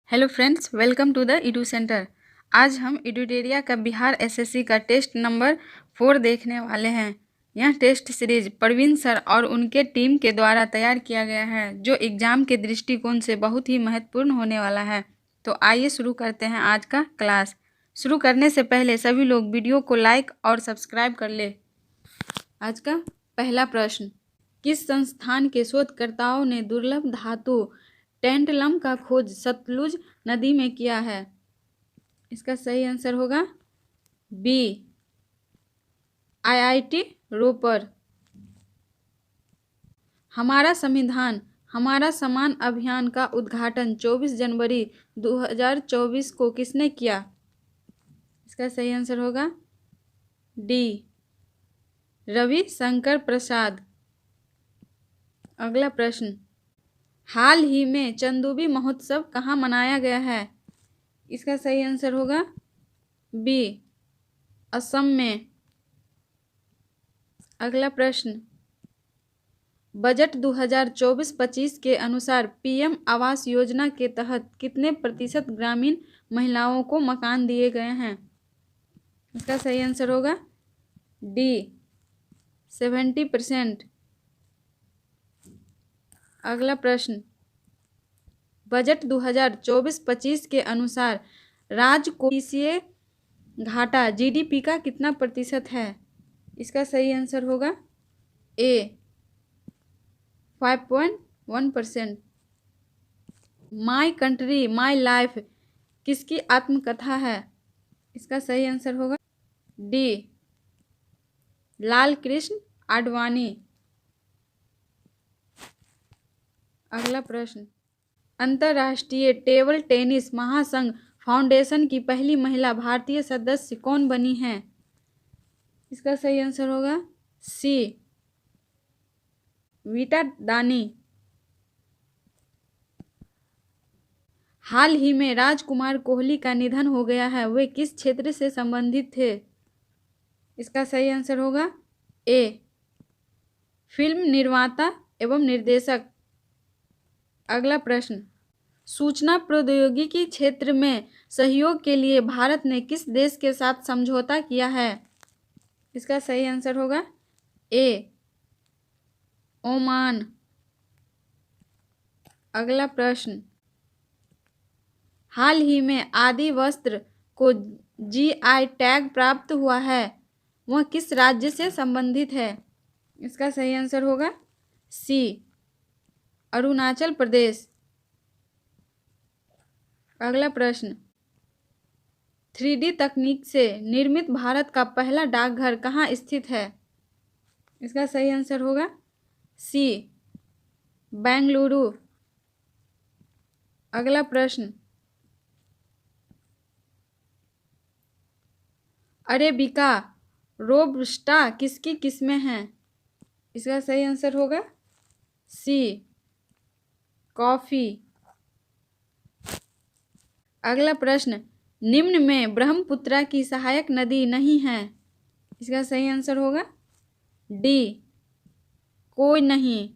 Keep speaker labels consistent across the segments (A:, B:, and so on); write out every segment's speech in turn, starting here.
A: Hello friends, welcome to the edu centre. आज हम Eduteria का बिहार एसएससी का टेस्ट नंबर 4 देखने वाले हैं। यह टेस्ट सीरीज प्रवीण सर और उनके टीम के द्वारा तैयार किया गया है, जो एग्ज़ाम के दृष्टिकोण से बहुत ही महत्वपूर्ण होने वाला है। तो आइए शुरू करते हैं आज का क्लास। शुरू करने से पहले सभी लोग वीडियो को लाइक और सब्सक्राइब कर ले। आज का पहला प्रश्न, किस संस्थान के शोधकर्ताओं ने दुर्लभ धातु टेंटलम का खोज सतलुज नदी में किया है? इसका सही आंसर होगा बी, आईआईटी रोपर। हमारा संविधान हमारा सम्मान अभियान का उद्घाटन 24 जनवरी 2024 को किसने किया? इसका सही आंसर होगा डी, रवि शंकर प्रसाद। अगला प्रश्न, हाल ही में चंदूबी महोत्सव कहाँ मनाया गया है? इसका सही आंसर होगा बी, असम में। अगला प्रश्न, बजट 2024-25 के अनुसार पीएम आवास योजना के तहत कितने प्रतिशत ग्रामीण महिलाओं को मकान दिए गए हैं? इसका सही आंसर होगा डी, 70%। अगला प्रश्न, बजट 2024-25 के अनुसार राजकोषीय घाटा जीडीपी का कितना प्रतिशत है? इसका सही आंसर होगा ए, 5.1%। माई कंट्री माई लाइफ किसकी आत्मकथा है? इसका सही आंसर होगा डी, लाल कृष्ण आडवाणी। अगला प्रश्न, अंतर्राष्ट्रीय टेबल टेनिस महासंघ फाउंडेशन की पहली महिला भारतीय सदस्य कौन बनी है? इसका सही आंसर होगा सी, वीटा दानी। हाल ही में राजकुमार कोहली का निधन हो गया है, वे किस क्षेत्र से संबंधित थे? इसका सही आंसर होगा ए, फिल्म निर्माता एवं निर्देशक। अगला प्रश्न, सूचना प्रौद्योगिकी क्षेत्र में सहयोग के लिए भारत ने किस देश के साथ समझौता किया है? इसका सही आंसर होगा ए, ओमान। अगला प्रश्न, हाल ही में आदि वस्त्र को जीआई टैग प्राप्त हुआ है, वह किस राज्य से संबंधित है? इसका सही आंसर होगा सी, अरुणाचल प्रदेश। अगला प्रश्न, 3D तकनीक से निर्मित भारत का पहला डाकघर कहाँ स्थित है? इसका सही आंसर होगा सी, बेंगलुरु। अगला प्रश्न, अरेबिका रोबस्टा किसकी किस्में हैं? इसका सही आंसर होगा सी, कॉफी। अगला प्रश्न, निम्न में ब्रह्मपुत्रा की सहायक नदी नहीं है, इसका सही आंसर होगा डी, कोई नहीं।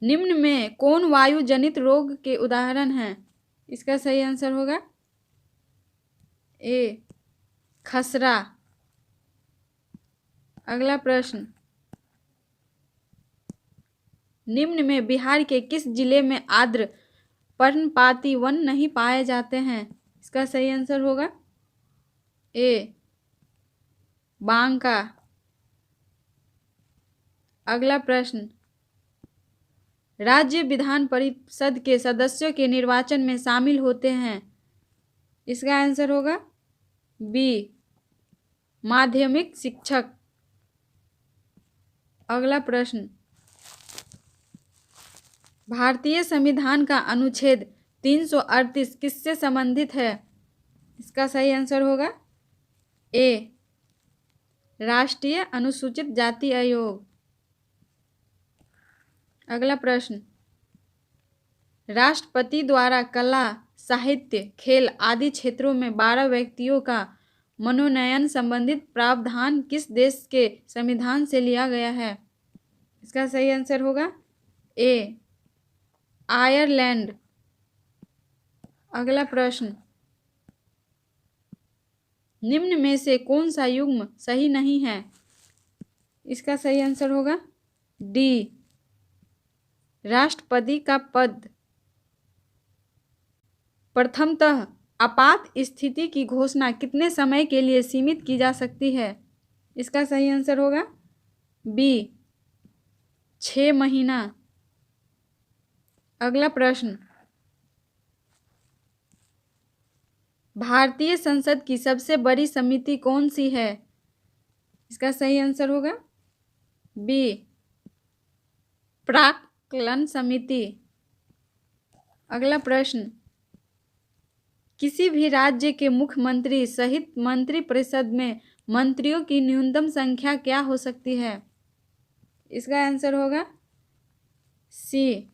A: निम्न में कौन वायु जनित रोग के उदाहरण हैं? इसका सही आंसर होगा ए, खसरा। अगला प्रश्न, निम्न में बिहार के किस जिले में आर्द्र पर्णपाती वन नहीं पाए जाते हैं? इसका सही आंसर होगा ए, बांका। अगला प्रश्न, राज्य विधान परिषद के सदस्यों के निर्वाचन में शामिल होते हैं, इसका आंसर होगा बी, माध्यमिक शिक्षक। अगला प्रश्न, भारतीय संविधान का अनुच्छेद 338 किससे संबंधित है? इसका सही आंसर होगा ए, राष्ट्रीय अनुसूचित जाति आयोग। अगला प्रश्न, राष्ट्रपति द्वारा कला साहित्य खेल आदि क्षेत्रों में 12 व्यक्तियों का मनोनयन संबंधित प्रावधान किस देश के संविधान से लिया गया है? इसका सही आंसर होगा ए, आयरलैंड। अगला प्रश्न, निम्न में से कौन सा युग्म सही नहीं है? इसका सही आंसर होगा डी, राष्ट्रपति का पद। प्रथमतः आपात स्थिति की घोषणा कितने समय के लिए सीमित की जा सकती है? इसका सही आंसर होगा बी, 6 महीना। अगला प्रश्न, भारतीय संसद की सबसे बड़ी समिति कौन सी है? इसका सही आंसर होगा बी, प्राक्कलन समिति। अगला प्रश्न, किसी भी राज्य के मुख्यमंत्री सहित मंत्रिपरिषद में मंत्रियों की न्यूनतम संख्या क्या हो सकती है? इसका आंसर होगा सी,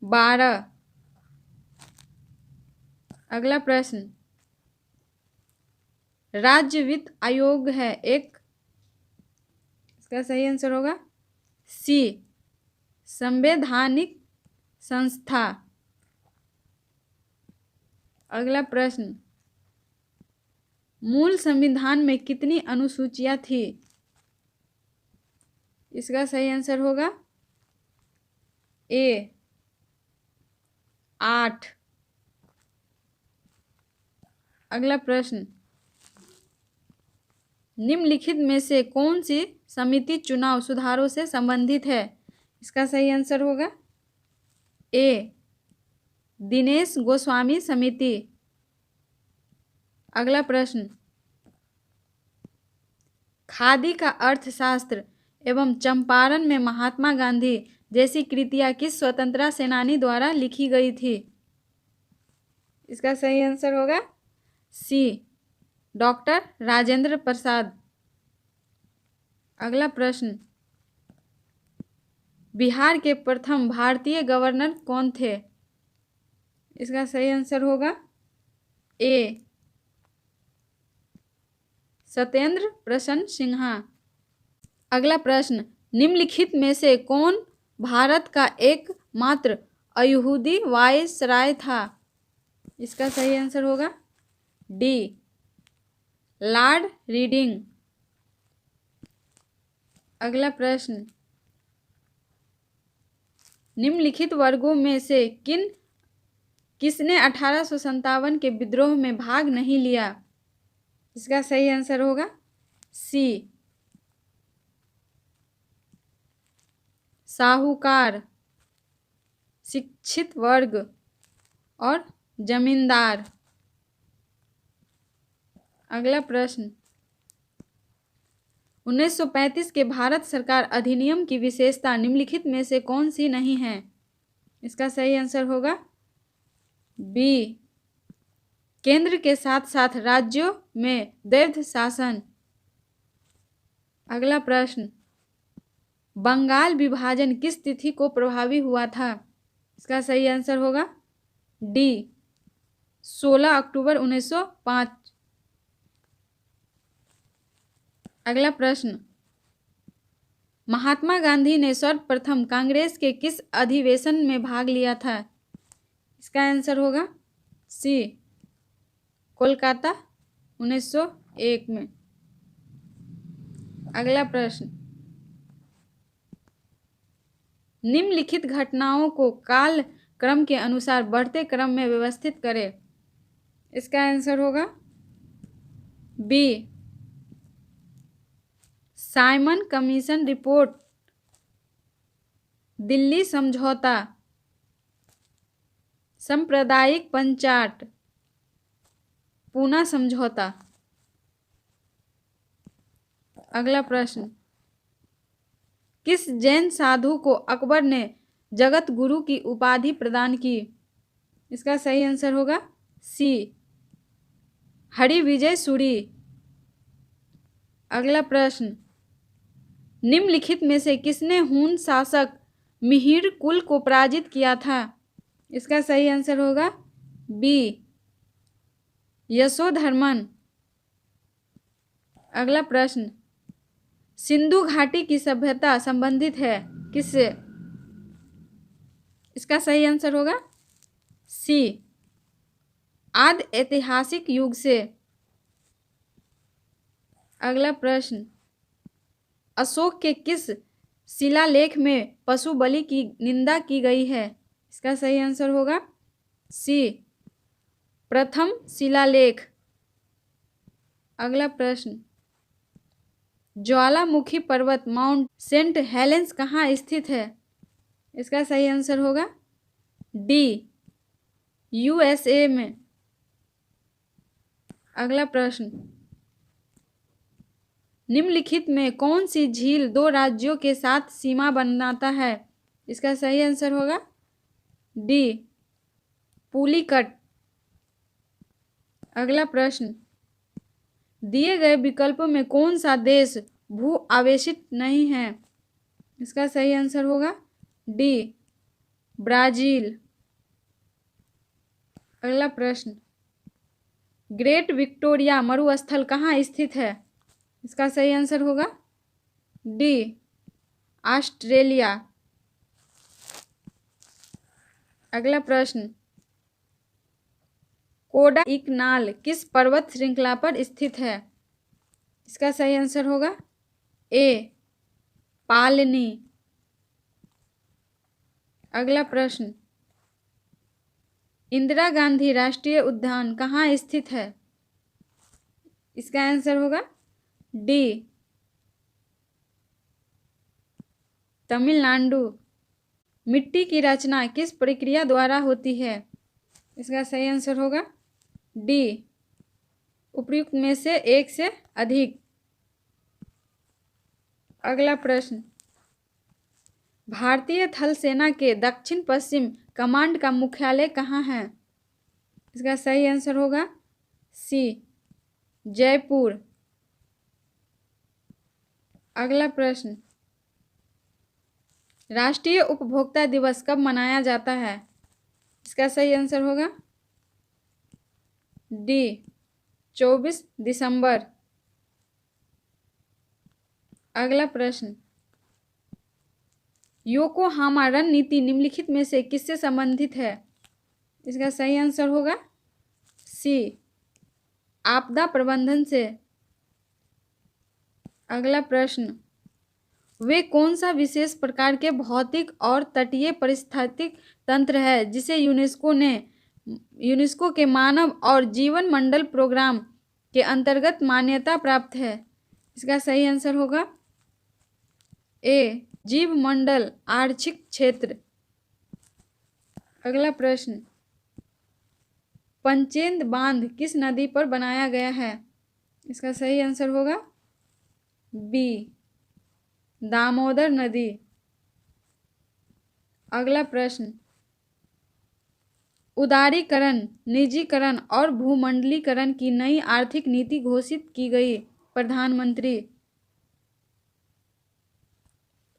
A: 12। अगला प्रश्न, राज्य वित्त आयोग है एक, इसका सही आंसर होगा सी, संवैधानिक संस्था। अगला प्रश्न, मूल संविधान में कितनी अनुसूचियां थी? इसका सही आंसर होगा ए, 8। अगला प्रश्न, निम्नलिखित में से कौन सी समिति चुनाव सुधारों से संबंधित है? इसका सही आंसर होगा ए, दिनेश गोस्वामी समिति। अगला प्रश्न, खादी का अर्थशास्त्र एवं चंपारण में महात्मा गांधी जैसी कृतियां किस स्वतंत्रता सेनानी द्वारा लिखी गई थी? इसका सही आंसर होगा सी, डॉक्टर राजेंद्र प्रसाद। अगला प्रश्न, बिहार के प्रथम भारतीय गवर्नर कौन थे? इसका सही आंसर होगा ए, सत्येंद्र प्रसन्न सिन्हा। अगला प्रश्न, निम्नलिखित में से कौन भारत का एकमात्र अयहूदी वायसराय था? इसका सही आंसर होगा डी, लॉर्ड रीडिंग। अगला प्रश्न, निम्नलिखित वर्गों में से किसने 1857 के विद्रोह में भाग नहीं लिया? इसका सही आंसर होगा सी, साहूकार, शिक्षित वर्ग और जमींदार। अगला प्रश्न, 1935 के भारत सरकार अधिनियम की विशेषता निम्नलिखित में से कौन सी नहीं है? इसका सही आंसर होगा बी, केंद्र के साथ साथ राज्यों में द्वैध शासन। अगला प्रश्न, बंगाल विभाजन किस तिथि को प्रभावी हुआ था? इसका सही आंसर होगा डी, 16 अक्टूबर 1905। अगला प्रश्न, महात्मा गांधी ने सर्वप्रथम कांग्रेस के किस अधिवेशन में भाग लिया था? इसका आंसर होगा सी, कोलकाता 1901 में। अगला प्रश्न, निम्नलिखित घटनाओं को काल क्रम के अनुसार बढ़ते क्रम में व्यवस्थित करें। इसका आंसर होगा B, Simon Commission report, Delhi समझौता, सांप्रदायिक पंचाट, पूना समझौता। अगला प्रश्न, किस जैन साधु को अकबर ने जगत गुरु की उपाधि प्रदान की? इसका सही आंसर होगा सी, हरिविजय सूरी। अगला प्रश्न, निम्नलिखित में से किसने हून शासक मिहिर कुल को पराजित किया था? इसका सही आंसर होगा बी, यशोधर्मन। अगला प्रश्न, सिंधु घाटी की सभ्यता संबंधित है किससे? इसका सही आंसर होगा सी, आदि ऐतिहासिक युग से। अगला प्रश्न, अशोक के किस शिलालेख में पशु बलि की निंदा की गई है? इसका सही आंसर होगा सी, प्रथम शिलालेख। अगला प्रश्न, ज्वालामुखी पर्वत माउंट सेंट हेलेंस कहाँ स्थित है? इसका सही आंसर होगा डी, यूएसए में। अगला प्रश्न, निम्नलिखित में कौन सी झील दो राज्यों के साथ सीमा बनाता है? इसका सही आंसर होगा डी, पुलिकट। अगला प्रश्न, दिए गए विकल्पों में कौन सा देश भू आवेशित नहीं है? इसका सही आंसर होगा डी, ब्राजील। अगला प्रश्न, ग्रेट विक्टोरिया मरुस्थल कहाँ स्थित है? इसका सही आंसर होगा डी, ऑस्ट्रेलिया। अगला प्रश्न, कोडाइकनाल किस पर्वत श्रृंखला पर स्थित है? इसका सही आंसर होगा ए, पालनी। अगला प्रश्न, इंदिरा गांधी राष्ट्रीय उद्यान कहाँ स्थित है? इसका आंसर होगा डी, तमिलनाडु। मिट्टी की रचना किस प्रक्रिया द्वारा होती है? इसका सही आंसर होगा डी, उपयुक्त में से एक से अधिक। अगला प्रश्न, भारतीय थल सेना के दक्षिण पश्चिम कमांड का मुख्यालय कहाँ है? इसका सही आंसर होगा सी, जयपुर। अगला प्रश्न, राष्ट्रीय उपभोक्ता दिवस कब मनाया जाता है? इसका सही आंसर होगा डी, 24 दिसंबर। अगला प्रश्न, योकोहामा रणनीति निम्नलिखित में से किससे संबंधित है? इसका सही आंसर होगा सी, आपदा प्रबंधन से। अगला प्रश्न, वे कौन सा विशेष प्रकार के भौतिक और तटीय पारिस्थितिक तंत्र है जिसे यूनेस्को के मानव और जीवन मंडल प्रोग्राम के अंतर्गत मान्यता प्राप्त है? इसका सही आंसर होगा ए, जीव मंडल आरक्षित क्षेत्र। अगला प्रश्न, पंचेंद बांध किस नदी पर बनाया गया है? इसका सही आंसर होगा बी, दामोदर नदी। अगला प्रश्न, उदारीकरण, निजीकरण और भूमंडलीकरण की नई आर्थिक नीति घोषित की गई प्रधानमंत्री?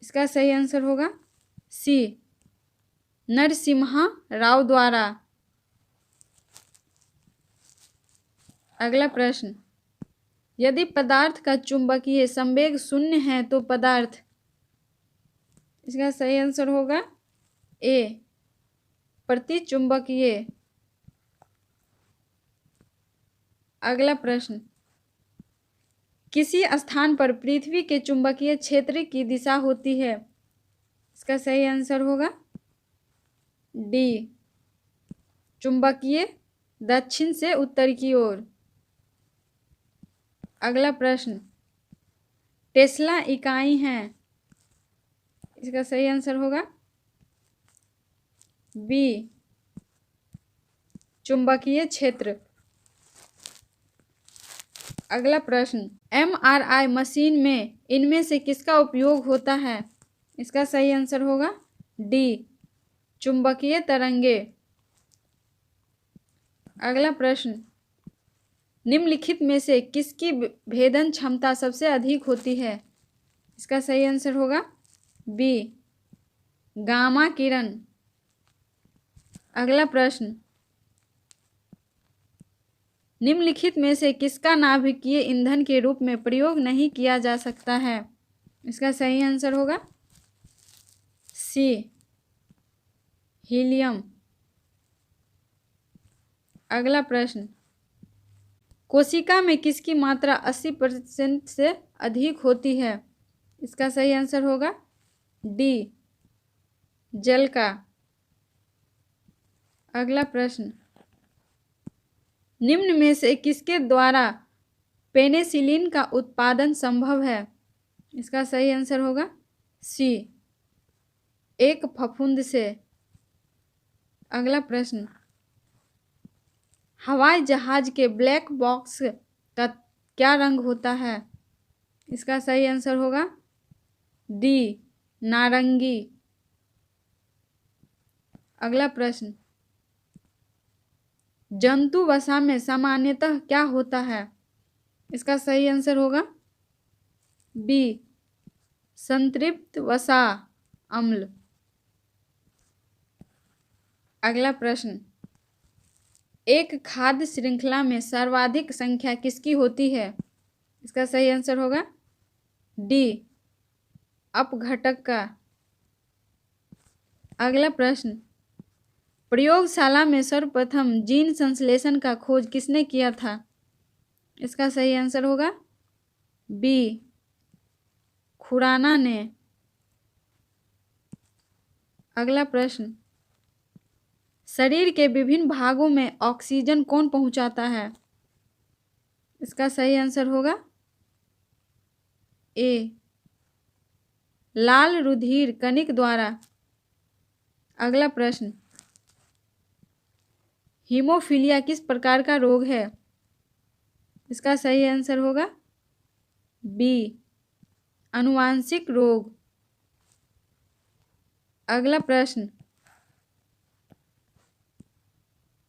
A: इसका सही आंसर होगा सी, नरसिम्हा राव द्वारा। अगला प्रश्न, यदि पदार्थ का चुंबकीय संवेग शून्य है तो पदार्थ? इसका सही आंसर होगा ए, प्रतिचुंबकीय। अगला प्रश्न, किसी स्थान पर पृथ्वी के चुंबकीय क्षेत्र की दिशा होती है? इसका सही आंसर होगा डी, चुंबकीय दक्षिण से उत्तर की ओर। अगला प्रश्न, टेस्ला इकाई है? इसका सही आंसर होगा बी, चुंबकीय क्षेत्र। अगला प्रश्न, एमआरआई मशीन में इनमें से किसका उपयोग होता है? इसका सही आंसर होगा डी, चुंबकीय तरंगे। अगला प्रश्न, निम्नलिखित में से किसकी भेदन क्षमता सबसे अधिक होती है? इसका सही आंसर होगा बी, गामा किरण। अगला प्रश्न, निम्नलिखित में से किसका नाभिकीय ईंधन के रूप में प्रयोग नहीं किया जा सकता है? इसका सही आंसर होगा सी, हीलियम। अगला प्रश्न, कोशिका में किसकी मात्रा 80% से अधिक होती है? इसका सही आंसर होगा डी, जल का। अगला प्रश्न, निम्न में से किसके द्वारा पेनिसिलिन का उत्पादन संभव है? इसका सही आंसर होगा सी, एक फफूंद से। अगला प्रश्न, हवाई जहाज के ब्लैक बॉक्स का क्या रंग होता है? इसका सही आंसर होगा डी, नारंगी। अगला प्रश्न, जंतु वसा में सामान्यतः क्या होता है? इसका सही आंसर होगा बी, संतृप्त वसा अम्ल। अगला प्रश्न, एक खाद्य श्रृंखला में सर्वाधिक संख्या किसकी होती है? इसका सही आंसर होगा डी, अपघटक का। अगला प्रश्न, प्रयोगशाला में सर्वप्रथम जीन संश्लेषण का खोज किसने किया था? इसका सही आंसर होगा बी, खुराना ने। अगला प्रश्न, शरीर के विभिन्न भागों में ऑक्सीजन कौन पहुंचाता है? इसका सही आंसर होगा ए, लाल रुधिर कणिक द्वारा। अगला प्रश्न, हीमोफीलिया किस प्रकार का रोग है? इसका सही आंसर होगा बी, आनुवांशिक रोग। अगला प्रश्न,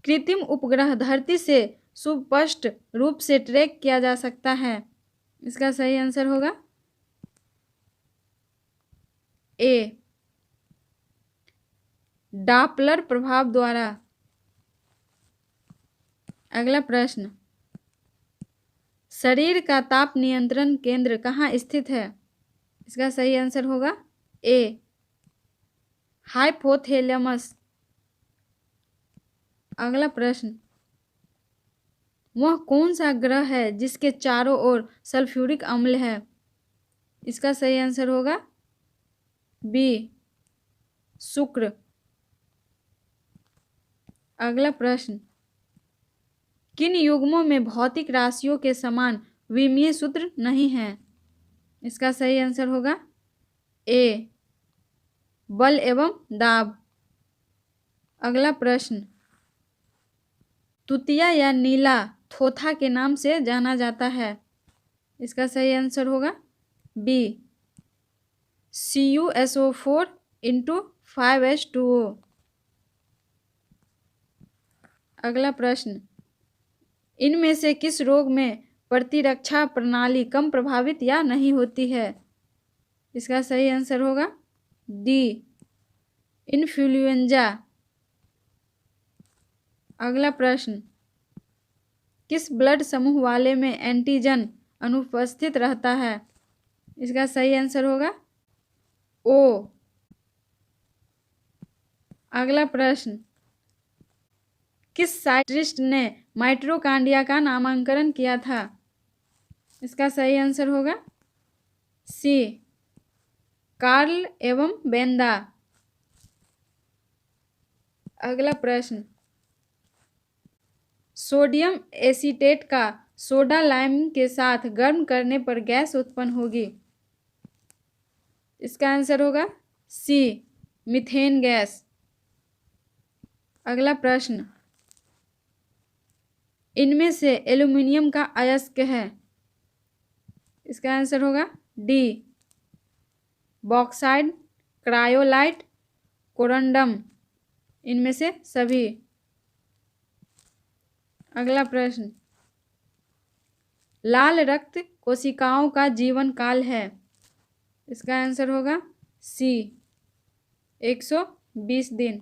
A: कृत्रिम उपग्रह धरती से सुस्पष्ट रूप से ट्रैक किया जा सकता है? इसका सही आंसर होगा ए, डॉपलर प्रभाव द्वारा। अगला प्रश्न, शरीर का ताप नियंत्रण केंद्र कहाँ स्थित है? इसका सही आंसर होगा ए, हाइपोथैलेमस। अगला प्रश्न, वह कौन सा ग्रह है जिसके चारों ओर सल्फ्यूरिक अम्ल है? इसका सही आंसर होगा बी, शुक्र। अगला प्रश्न, किन युग्मों में भौतिक राशियों के समान विमीय सूत्र नहीं है? इसका सही आंसर होगा ए, बल एवं दाब। अगला प्रश्न, तुतिया या नीला थोथा के नाम से जाना जाता है? इसका सही आंसर होगा बी, CuSO4 × 5H2O। अगला प्रश्न, इनमें से किस रोग में प्रतिरक्षा प्रणाली कम प्रभावित या नहीं होती है? इसका सही आंसर होगा डी, इन्फ्लुएंजा। अगला प्रश्न, किस ब्लड समूह वाले में एंटीजन अनुपस्थित रहता है? इसका सही आंसर होगा ओ। अगला प्रश्न, किस साइंटिस्ट ने माइटोकॉन्ड्रिया का नामकरण किया था? इसका सही आंसर होगा सी, कार्ल एवं बेंदा। अगला प्रश्न, सोडियम एसीटेट का सोडा लाइम के साथ गर्म करने पर गैस उत्पन्न होगी? इसका आंसर होगा सी, मीथेन गैस। अगला प्रश्न, इनमें से एल्यूमिनियम का अयस्क है? इसका आंसर होगा डी, बॉक्साइड, क्रायोलाइट, कोरंडम, इनमें से सभी। अगला प्रश्न, लाल रक्त कोशिकाओं का जीवन काल है? इसका आंसर होगा सी, 120 दिन।